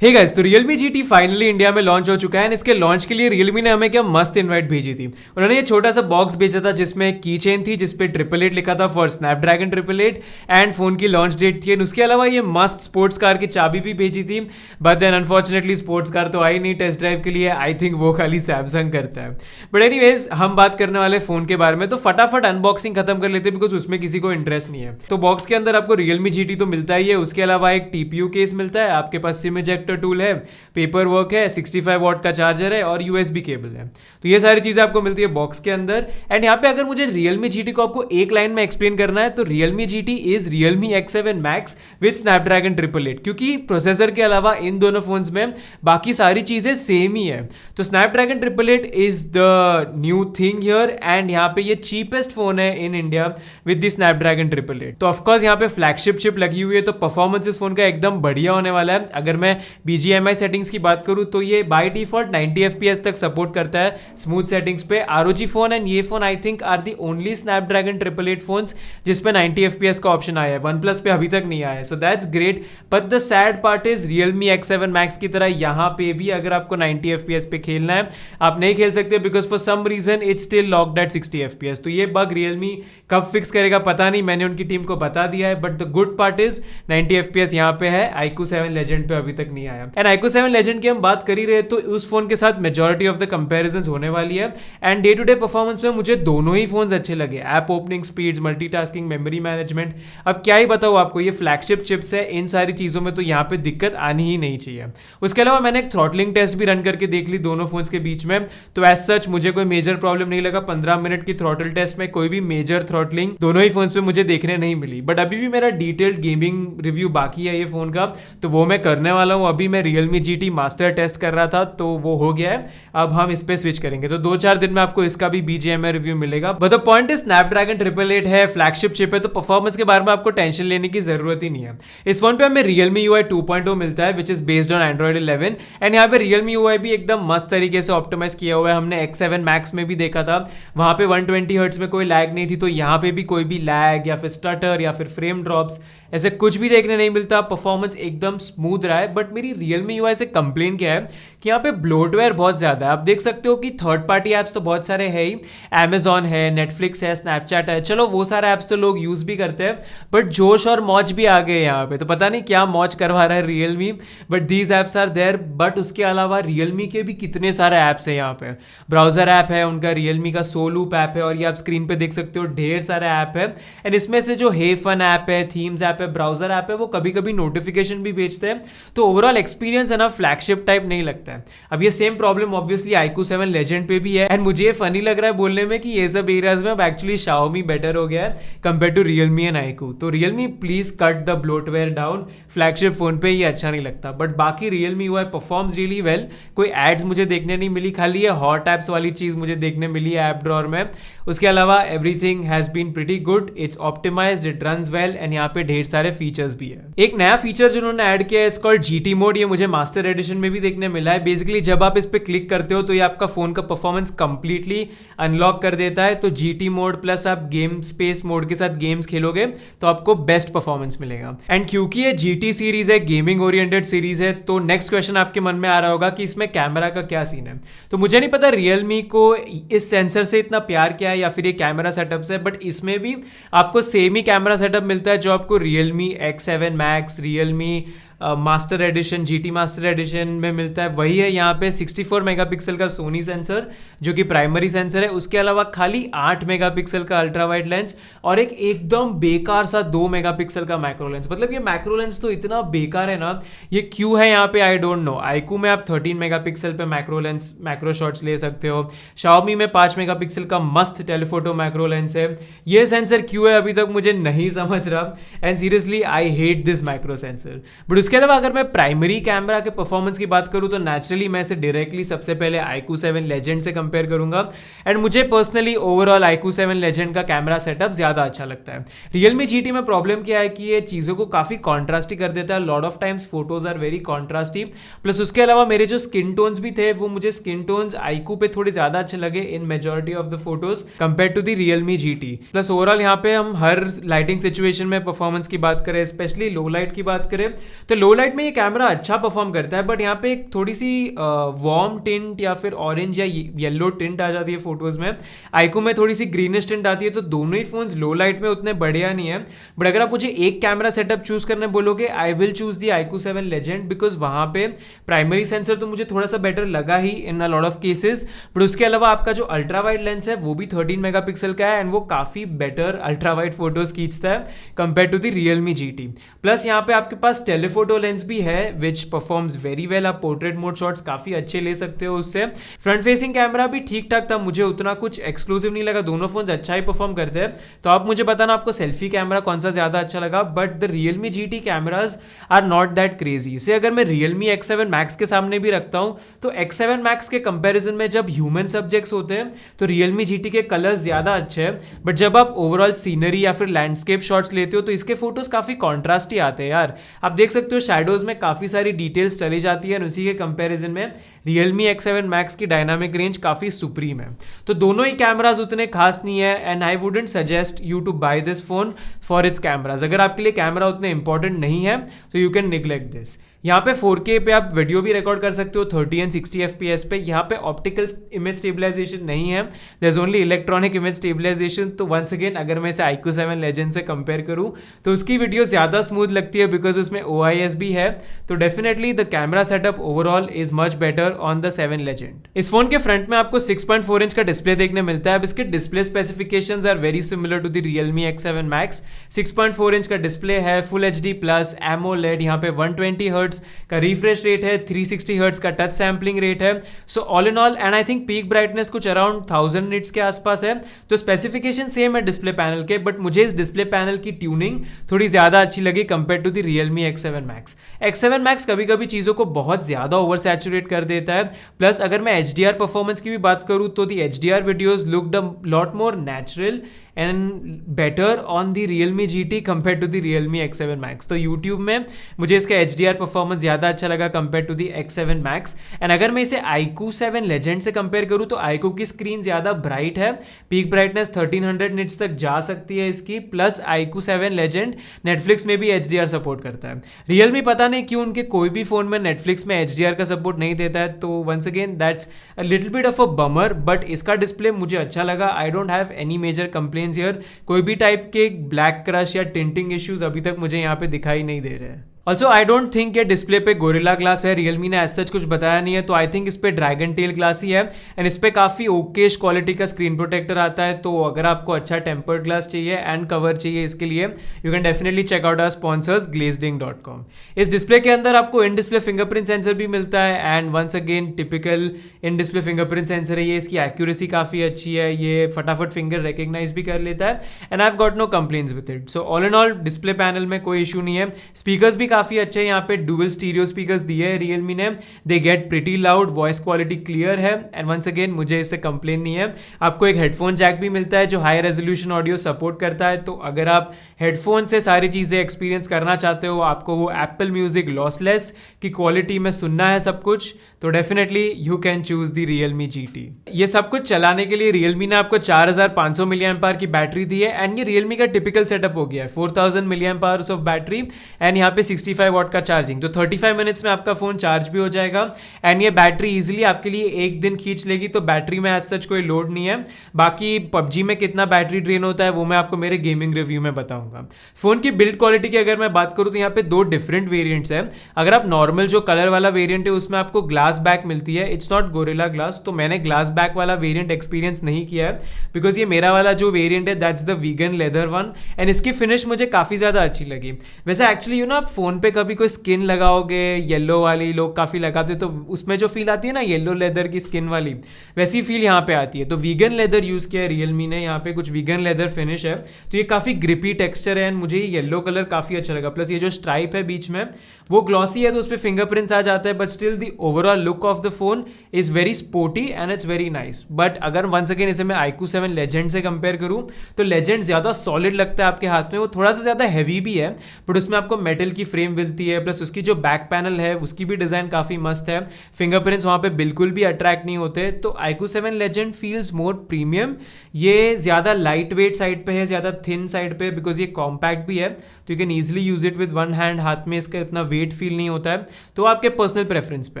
Hey guys, तो Realme GT finally India में launch हो चुका है एंड इसके लॉन्च के लिए Realme ने हमें क्या मस्त इनवाइट भेजी थी। उन्होंने ये छोटा सा बॉक्स भेजा था जिसमें एक की चेन थी जिसपे 888 लिखा था फॉर स्नैपड्रैगन 888 एंड फोन की लॉन्च डेट थी। उसके अलावा ये मस्त स्पोर्ट्स कार की चाबी भी भेजी थी, but then unfortunately sports car तो आई नहीं टेस्ट ड्राइव के लिए। आई थिंक वो खाली सैमसंग करता है। बट एनीवेज, हम बात करने वाले फोन के बारे में, तो फटाफट अनबॉक्सिंग खत्म कर लेते बिकॉज उसमें किसी को इंटरेस्ट नहीं है। तो बॉक्स के अंदर आपको Realme GT तो मिलता ही है, उसके अलावा एक TPU केस मिलता है, आपके पास सिम इजेक्टर टूल है, पेपर वर्क है, 65 वॉट का चार्जर है और USB केबल है। तो ये सारी चीजें आपको मिलती है बॉक्स के अंदर। एंड यहाँ पे अगर मुझे Realme GT को आपको एक लाइन में एक्सप्लेन करना है तो Realme GT is Realme X7 Max with Snapdragon 888, क्योंकि प्रोसेसर के अलावा इन दोनों फोन्स में बाकी सारी चीजें सेम ही है। तो Snapdragon 888 is the new thing here and यहाँ पे ये चीपेस्ट फोन है in India with the Snapdragon 888। तो ऑफकोर्स यहाँ पे फ्लैगशिप चिप लगी हुई है, तो परफॉर्मेंस इस फोन का एकदम बढ़िया होने वाला है। अगर मैं BGMI सेटिंग्स की बात करूं तो ये बाय डिफॉल्ट 90 FPS तक सपोर्ट करता है स्मूथ सेटिंग्स पे। ROG फोन एंड ये phone I think are the only Snapdragon 888 phones जिसपे 90 FPS का ऑप्शन आया है। OnePlus पे अभी तक नहीं आया है, so that's great. But the sad part is Realme X7 Max की तरह यहाँ पे भी अगर आपको 90 FPS पे खेलना है आप नहीं खेल सकते because for some reason it's still locked at 60 FPS। तो ये बग Realme कब फिक्स करेगा पता नहीं, मैंने उनकी टीम को बता दिया है। But the good part is 90 FPS यहाँ पे है, iQOO 7 Legend पे अभी तक नहीं आया। एंड iQOO 7 Legend की हम बात कर ही रहे तो उस फोन के साथ मेजॉरिटी ऑफ द कंपैरिजंस होने वाली है। And day to day performance में मुझे दोनों ही फोन्स अच्छे लगे, app opening speeds, multitasking, memory management. अब क्या ही बताऊँ आपको, ये फ्लैगशिप चिप्स है, इन सारी चीजों में तो यहाँ पे दिक्कत आनी ही नहीं चाहिए। उसके अलावा मैंने एक थ्रॉटलिंग टेस्ट भी रन करके देख ली दोनों फोन्स के बीच में, तो एज सच मुझे कोई मेजर प्रॉब्लम नहीं लगा। 15 मिनट की थ्रॉटल टेस्ट में कोई भी मेजर थ्रॉटलिंग दोनों ही फोन्स पे मुझे देखने नहीं मिली। बट अभी भी मेरा डिटेल्ड गेमिंग रिव्यू बाकी है ये फोन का, तो वो मैं करने वाला हूँ। अभी मैं Realme GT मास्टर टेस्ट कर रहा था तो वो हो गया है, अब हम इस पे स्विच करेंगे। तो 2-4 दिन में आपको इसका भी BGMI रिव्यू मिलेगा। But the point is Snapdragon 888 है, फ्लैगशिप चिप है, तो परफॉर्मेंस के बारे में आपको टेंशन लेने की जरूरत ही नहीं है। इस फोन पे हमें Realme UI 2.0 मिलता है which is based on Android 11 and यहाँ पे Realme UI भी एकदम मस्त तरीके से ऑप्टिमाइज किया हुआ है। हमने X7 Max में भी देखा था, वहां पे 120 हर्ट्ज में कोई लैग नहीं थी, तो यहाँ पे भी कोई भी लैग या फिर स्टटर या फिर फ्रेम ड्रॉप्स ऐसे कुछ भी देखने नहीं मिलता। परफॉर्मेंस एकदम स्मूथ रहा है। बट मेरी Realme UI से कंप्लेन क्या है कि यहाँ पे ब्लोटवेयर बहुत ज्यादा है। आप देख सकते हो कि थर्ड पार्टी एप्स तो बहुत सारे है ही, Amazon है, Netflix है, Snapchat है, चलो वो सारे एप्स तो लोग यूज भी करते हैं, बट जोश और मौज भी आ गए यहाँ पे। तो पता नहीं क्या मौज करवा रहा है Realme, but these apps are there. But उसके अलावा Realme के भी कितने सारे एप्स है यहाँ पे। ब्राउजर ऐप है उनका, Realme का सोलूप ऐप है, और ये आप स्क्रीन पे देख सकते हो ढेर सारे ऐप है। एंड इसमें से जो हे फन ऐप है, थीम्स ऐप है, ब्राउजर ऐप है, वो कभी कभी नोटिफिकेशन भी भेजते हैं। तो ओवरऑल एक्सपीरियंस है ना फ्लैगशिप टाइप नहीं लगता है। अब ये same problem obviously iQOO 7 Legend पे भी है। एंड मुझे ये फनी लग रहा है बोलने में कि ये सब एरियाज में अब एक्चुअली Xiaomi बेटर हो गया है compare to Realme and iQOO। तो Realme please cut the bloatware down, flagship phone पे ये अच्छा नहीं लगता। बट बाकी Realme UI performs really well. कोई एड्स मुझे देखने नहीं मिली, खाली ये हॉट एप्स वाली चीज मुझे देखने मिली है ऐप ड्रॉअर में। उसके अलावा everything has been pretty good, it's optimised, it runs well and यहाँ पे ढेर सारे फीचर्स भी है। एक नया फीचर जो उन्होंने ऐड किया है इट्स कॉल्ड GT मोड, ये मुझे मास्टर एडिशन में भी देखने मिला है। बेसिकली जब आप इस पे क्लिक करते हो तो ये आपका फोन का परफॉर्मेंस कंप्लीटली अनलॉक कर देता है। तो GT मोड प्लस आप गेम स्पेस मोड के साथ गेम्स खेलोगे तो आपको बेस्ट परफॉर्मेंस मिलेगा। एंड क्योंकि ये GT सीरीज है, गेमिंग ओरिएंटेड सीरीज है, तो नेक्स्ट क्वेश्चन आपके मन में आ रहा होगा कि इसमें कैमरा का क्या सीन है। तो मुझे नहीं पता Realme को इस सेंसर से इतना प्यार क्या है या फिर ये कैमरा सेटअप से, बट इसमें भी आपको सेम ही कैमरा सेटअप मिलता है जो आपको Realme X7 Max, Realme master addition, GT master addition में मिलता है। वही है यहाँ पे 64 मेगापिक्सल का सोनी सेंसर जो कि प्राइमरी सेंसर है, उसके अलावा खाली 8 मेगापिक्सल का अल्ट्रा वाइड लेंस और एक एकदम बेकार सा 2 मेगापिक्सल का मैक्रो लेंस। मतलब ये मैक्रो लेंस तो इतना बेकार है ना, ये क्यों है यहाँ पे आई डोंट नो। iQOO में आप 13 मेगापिक्सल पे मैक्रो लेंस, मैक्रो शॉट्स ले सकते हो। Xiaomi में 5 मेगापिक्सल का मस्त टेलीफोटो मैक्रो लेंस है। ये सेंसर क्यों है अभी तक मुझे नहीं समझ रहा, and seriously I hate this macro sensor. But उसके अलावा अगर मैं प्राइमरी कैमरा के परफॉर्मेंस की बात करूं तो नेचुरली मैं इसे डायरेक्टली सबसे पहले iQOO 7 Legend से कंपेयर करूंगा। एंड मुझे पर्सनली ओवरऑल iQOO 7 Legend का कैमरा सेटअप ज्यादा अच्छा लगता है। Realme GT में प्रॉब्लम क्या है कि ये चीजों को काफी कॉन्ट्रास्टी कर देता है। Lot of times photos are very contrasty. Plus उसके अलावा मेरे जो स्किन टोन्स भी थे वो मुझे स्किन टोन्स iQOO पे थोड़े ज्यादा अच्छे लगे in majority of the photos compare to the Realme GT। Plus overall यहाँ पे हम हर लाइटिंग सिचुएशन में परफॉर्मेंस की बात करें, स्पेशली लो लाइट की बात करें, तो लो लाइट में ये कैमरा अच्छा परफॉर्म करता है, बट यहाँ पे एक थोड़ी सी वार्म टिंट या फिर ऑरेंज या येलो टिंट आ जाती है फोटोज में। आईकू में थोड़ी सी ग्रीनिश टिंट आती है, तो दोनों ही फोन्स लो लाइट में उतने बढ़िया नहीं है। बट अगर आप मुझे एक कैमरा सेटअप चूज करने बोलोगे, I will choose the iQOO 7 legend, because वहां पे प्राइमरी सेंसर तो मुझे थोड़ा सा बेटर लगा ही in a lot of cases, but उसके अलावा आपका जो अल्ट्रा वाइड लेंस है वो भी 13 मेगापिक्सल का है एंड वो काफी बेटर अल्ट्रा वाइड फोटोज खींचता है compare to the Realme GT। Plus यहाँ पे आपके पास टेलीफोटो लेंस भी है विच परफॉर्म्स वेरी वेल। आप पोर्ट्रेट मोड शॉट्स काफी अच्छे ले सकते हो उससे। फ्रंट फेसिंग कैमरा भी ठीक ठाक था, मुझे उतना कुछ एक्सक्लूसिव नहीं लगा, दोनों फोन अच्छा ही परफॉर्म करते हैं। तो आप मुझे बताना आपको सेल्फी कैमरा कौन सा ज्यादा अच्छा लगा। But the Realme GT cameras are not that crazy. इसे अगर मैं Realme X7 Max के सामने भी रखता हूं तो X7 Max के कंपैरिजन में जब ह्यूमन सब्जेक्ट्स होते हैं तो Realme GT के कलर्स ज्यादा अच्छे हैं, बट जब आप ओवरऑल सीनरी या फिर लैंडस्केप शॉट्स लेते हो तो इसके फोटोज काफी कॉन्ट्रास्ट ही आते हैं यार। आप देख सकते हो शैडोज में काफी सारी डिटेल्स चली जाती है, उसी के कंपैरिजन में Realme X7 Max की डायनामिक रेंज काफी सुप्रीम है। तो दोनों ही कैमराज उतने खास नहीं है and I wouldn't suggest you to buy this phone for its cameras. अगर आपके लिए कैमरा उतने इंपॉर्टेंट नहीं है तो यू कैन निग्लेक्ट दिस। यहाँ पे 4K पे आप वीडियो भी रिकॉर्ड कर सकते हो 30 एंड 60 FPS पे। यहाँ पे ऑप्टिकल इमेज स्टेबलाइजेशन नहीं है, there is only electronic image stabilisation. तो वंस अगेन अगर मैं इसे iQOO 7 लेजेंड से कंपेयर करूँ तो उसकी वीडियो ज़्यादा स्मूथ लगती है बिकॉज उसमें OIS भी है। तो definitely the camera setup overall is much better on the 7 legend. इस फोन के फ्रंट में आपको 6.4 इंच का डिस्प्ले देखने मिलता है। अब इसके display specifications are very similar to the Realme X7 Max। 6.4 inch का डिस्प्ले है, फुल HD प्लस AMOLED, यहाँ पे 120 हर्ट्ज का रिफ्रेश रेट है, 360 हर्ट्ज का टच सैम्पलिंग रेट है। सो all in all and I think peak brightness कुछ around 1000 nits के आसपास है। तो स्पेसिफिकेशन सेम है डिस्प्ले पैनल के, बट मुझे इस डिस्प्ले पैनल की ट्यूनिंग थोड़ी ज्यादा अच्छी लगी compare to the Realme X7 Max। X7 Max कभी कभी चीजों को बहुत ज्यादा ओवर सैचुरेट कर देता है। प्लस अगर मैं HDR परफॉर्मेंस की भी बात करूं तो the HDR videos looked a lot more natural and better on the Realme GT compare to the Realme X7 Max। तो YouTube में मुझे इसका HDR परफॉर्मेंस ज्यादा अच्छा लगा compare to the X7 Max। And अगर मैं इसे iQOO 7 लेजेंड से कंपेयर करूं तो iQOO की स्क्रीन ज्यादा ब्राइट है, पीक ब्राइटनेस 1300 निट्स तक जा सकती है इसकी। प्लस iQOO 7 लेजेंड नेटफ्लिक्स में भी HDR सपोर्ट करता है। Realme पता नहीं क्यों उनके कोई भी फोन में नेटफ्लिक्स में HDR का सपोर्ट नहीं देता है, तो once again that's a little bit of a bummer. But इसका डिस्प्ले मुझे अच्छा लगा, I don't have any major complaints here. कोई भी टाइप के ब्लैक क्रश या टिंटिंग इश्यूज अभी तक मुझे यहाँ पे दिखाई नहीं दे रहे हैं। ऑल्सो आई डोंट थिंक ये डिस्प्ले पे गोरिल्ला ग्लास है, Realme ने एज सच कुछ बताया नहीं है, तो आई थिंक इस पे ड्रैगन टेल ग्लास ही है। एंड इस पे काफी ओकेश क्वालिटी का स्क्रीन प्रोटेक्टर आता है, तो अगर आपको अच्छा टेम्पर्ड ग्लास चाहिए एंड कवर चाहिए इसके लिए you can definitely check out our sponsors glazeding.com। इस डिस्प्ले के अंदर आपको इन डिस्प्ले फिंगरप्रिंट सेंसर भी मिलता है and once again typical in display fingerprint sensor है ये। इसकी एक्यूरेसी काफी अच्छी है, ये फटाफट फिंगर रिकग्नाइज भी कर लेता है and I have got no complaints with it. So all in all display panel में कोई इशू नहीं है। स्पीकर्स भी काफी अच्छे हैं, यहाँ पे डुअल स्टीरियो स्पीकर्स दिए हैं Realme ने, they get pretty loud, voice quality clear है एंड वंस अगेन मुझे इससे कंप्लेन नहीं है। आपको एक हेडफोन जैक भी मिलता है जो हाई रेजोल्यूशन ऑडियो सपोर्ट करता है, तो अगर आप हेडफोन से सारी चीजें एक्सपीरियंस करना चाहते हो, आपको वो एप्पल म्यूजिक लॉसलेस की क्वालिटी में सुनना है सब कुछ, तो definitely you can choose the Realme GT। ये सब कुछ चलाने के लिए Realme ने आपको 4500 mAh की बैटरी दी है एंड ये Realme का टिपिकल सेटअप हो गया है, 4000 mAh ऑफ बैटरी एंड यहाँ पे 65 वाट का चार्जिंग। तो 35 मिनट्स में आपका फोन चार्ज भी हो जाएगा एंड ये बैटरी इजीली आपके लिए एक दिन खींच लेगी, तो बैटरी में एज सच कोई लोड नहीं है। बाकी PUBG में कितना बैटरी ड्रेन होता है वो मैं आपको मेरे गेमिंग रिव्यू में बताऊंगा। फोन की बिल्ड क्वालिटी की अगर मैं बात करूं तो यहाँ पे दो डिफरेंट वेरिएंट्स है। अगर आप नॉर्मल जो कलर वाला वेरिएंट है उसमें आपको ग्लास बैक मिलती है, इट्स नॉट गोरिल्ला ग्लास, तो मैंने ग्लास बैक वाला वेरिएंट एक्सपीरियंस नहीं किया है बिकॉज ये मेरा वाला जो वेरिएंट है that's the vegan leather one and इसकी फिनिश मुझे काफी ज्यादा अच्छी लगी। वैसे एक्चुअली यू नो आप फोन पे कभी कोई स्किन लगाओगे येलो वाली, लोग काफी लगाते तो उसमें जो फील आती है ना येलो लेदर की स्किन वाली, वैसी फील यहाँ पे आती है। तो वीगन लेदर यूज किया है Realme ने, यहाँ पे कुछ वीगन लेदर फिनिश है, तो ये काफी ग्रिपी टेक्सचर है एंड मुझे ये येलो कलर काफी अच्छा लगा। प्लस ये जो स्ट्राइप है बीच में वो ग्लॉसी है तो उस पर फिंगरप्रिंट्स आ जाता है, but still the overall look of the phone is very sporty and it's very nice. But अगर वंस अगेन इसे मैं iQOO 7 लेजेंड से कंपेयर करूं तो लेजेंड ज्यादा सॉलिड लगता है आपके हाथ में, वो थोड़ा सा ज्यादा हैवी भी है बट उसमें आपको मेटल की फ्रेम मिलती है, प्लस उसकी जो बैक पैनल है उसकी भी डिज़ाइन काफ़ी मस्त है, फिंगरप्रिंट्स वहाँ पे बिल्कुल भी अट्रैक्ट नहीं होते। तो iQOO 7 Legend feels more premium. ये ज़्यादा लाइट वेट साइड पे है, ज़्यादा थिन साइड पे, बिकॉज ये कॉम्पैक्ट भी है, तो you can easily use it with one hand, हाथ में इसका इतना वेट फील नहीं होता है। तो आपके पर्सनल प्रेफरेंस पे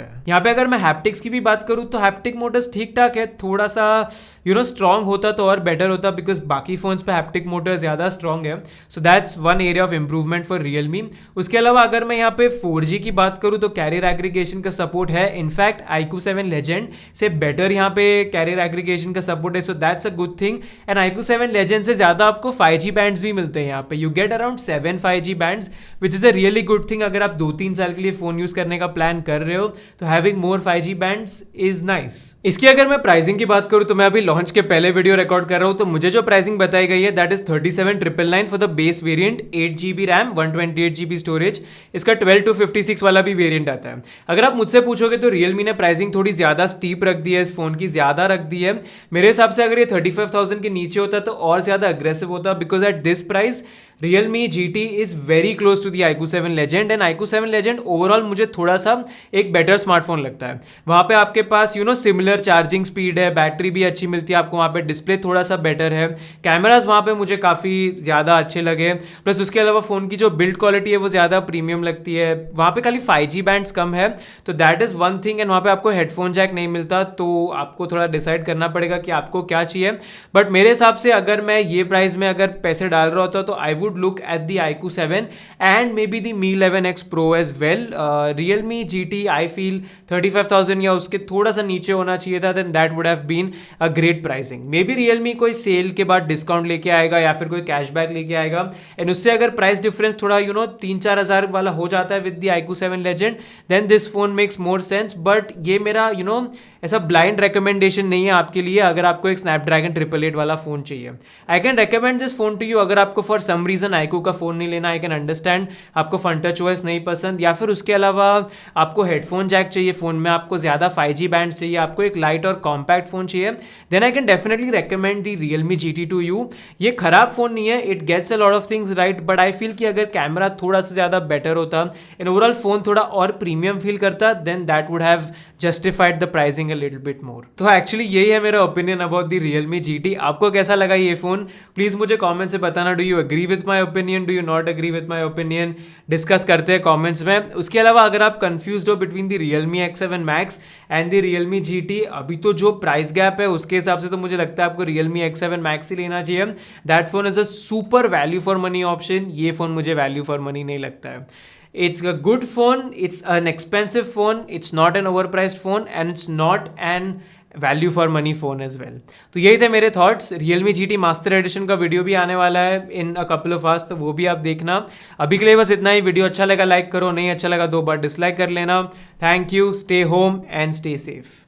है। यहाँ पे अगर मैं हैप्टिक्स की भी बात करूँ तो हैप्टिक मोटर्स ठीक ठाक है, थोड़ा सा स्ट्रॉन्ग होता तो और बेटर होता, बिकॉज बाकी फोन्स पे हैप्टिक मोटर ज़्यादा स्ट्रॉन्ग है। So that's one area of improvement for Realme. उसके अलावा अगर मैं यहाँ पे 4G की बात करूँ तो कैरियर एग्रीगेशन का सपोर्ट है। इनफैक्ट iQOO 7 Legend से बेटर यहाँ पे कैरियर एग्रीगेशन का सपोर्ट है, so that's a good thing. And iQOO 7 Legend से ज़्यादा आपको 5G बैंड्स भी मिलते हैं यहाँ पे। You get around 7 5G bands, which is a really good thing. अगर आप 2-3 साल के लिए फ़ोन यूज़ करने का प्लान कर रहे हो तो having more 5G bands is nice. इसकी अगर मैं प्राइसिंग की बात करूँ तो मैं अभी लॉन्च के पहले वीडियो रिकॉर्ड कर रहा हूँ, तो मुझे जो प्राइसिंग बताई गई है that is 37,999 for the base variant, 8GB RAM, 128GB storage. इसका 12 to 56 वाला भी वेरिएंट आता है। अगर आप मुझसे पूछोगे तो रियलमी ने प्राइसिंग थोड़ी ज़्यादा स्टीप रख दी है, इस फोन की ज़्यादा रख दी है। मेरे हिसाब से अगर ये 35,000 के नीचे होता तो और ज़्यादा अग्रेसिव होता, because at this price Realme GT is very close to the iQOO 7 Legend, and iQOO 7 Legend overall मुझे थोड़ा सा एक बेटर स्मार्टफोन लगता है। वहाँ पे आपके पास सिमिलर चार्जिंग स्पीड है, बैटरी भी अच्छी मिलती है आपको, वहाँ पे डिस्प्ले थोड़ा सा बेटर है, कैमराज वहाँ पे मुझे काफ़ी ज़्यादा अच्छे लगे, प्लस उसके अलावा फ़ोन की जो बिल्ड क्वालिटी है वो ज़्यादा प्रीमियम लगती है। वहाँ पे खाली 5G बैंड्स कम है, तो that is one thing. And वहाँ पे आपको हेडफोन जैक नहीं मिलता, तो आपको थोड़ा डिसाइड करना पड़ेगा कि आपको क्या चाहिए। बट मेरे हिसाब से अगर मैं ये प्राइस में अगर पैसे डाल रहा होता तो I would look at the iQOO 7 and maybe the Mi 11X Pro as well. Realme GT I feel 35,000 या उसके थोड़ा सा नीचे होना चाहिए था, then that would have been a great pricing. Maybe Realme कोई सेल के बाद डिस्काउंट लेके आएगा या फिर कोई कैशबैक लेके आएगा, एंड उससे अगर प्राइस डिफरेंस थोड़ा 3-4 हज़ार वाला हो जाता है with the iQOO 7 Legend, then this phone makes more sense. But ये मेरा ऐसा ब्लाइंड रिकमेंडेशन नहीं है आपके लिए अगर आपको एक स्नैपड्रैगन 888 वाला फोन चाहिए। I can recommend this phone to you अगर आपको फॉर सम रीजन iQOO का फोन नहीं लेना। आई कैन अंडरस्टैंड आपको फ्रंट टच ओएस नहीं पसंद, या फिर उसके अलावा आपको हेडफोन जैक चाहिए फोन में, आपको ज़्यादा 5G बैंड चाहिए, आपको एक लाइट और कॉम्पैक्ट फोन चाहिए, then I can definitely recommend the Realme GT to you. ये खराब फोन नहीं है, it gets a lot of things right, but I feel कि अगर कैमरा थोड़ा सा ज़्यादा बेटर होता एंड ओवरऑल फोन थोड़ा और प्रीमियम फील करता, then that would have justified the pricing a little bit more. तो एक्चुअली यही है मेरा opinion about the Realme GT। आपको कैसा लगा ये फोन, प्लीज मुझे कमेंट से बताना। Do you agree with my opinion, do you not agree with my opinion, discuss करते हैं कमेंट्स में। उसके अलावा अगर आप कंफ्यूज्ड हो between the Realme X7 Max and the Realme GT, अभी तो जो प्राइस गैप है उसके हिसाब से तो मुझे लगता है आपको Realme X7 Max ही लेना चाहिए। That phone is a super value for money option. ये फोन मुझे वैल्यू फॉर मनी नहीं लगता है। It's a good phone, it's an expensive phone, it's not an overpriced phone, and it's not an value for money phone as well. तो यही थे मेरे thoughts. Realme GT master edition का video भी आने वाला है in a couple of hours, तो वो भी आप देखना। अभी के लिए बस इतना ही। वीडियो अच्छा लगा लाइक करो, नहीं अच्छा लगा 2 बार डिसलाइक कर लेना। Thank you, stay home and stay safe.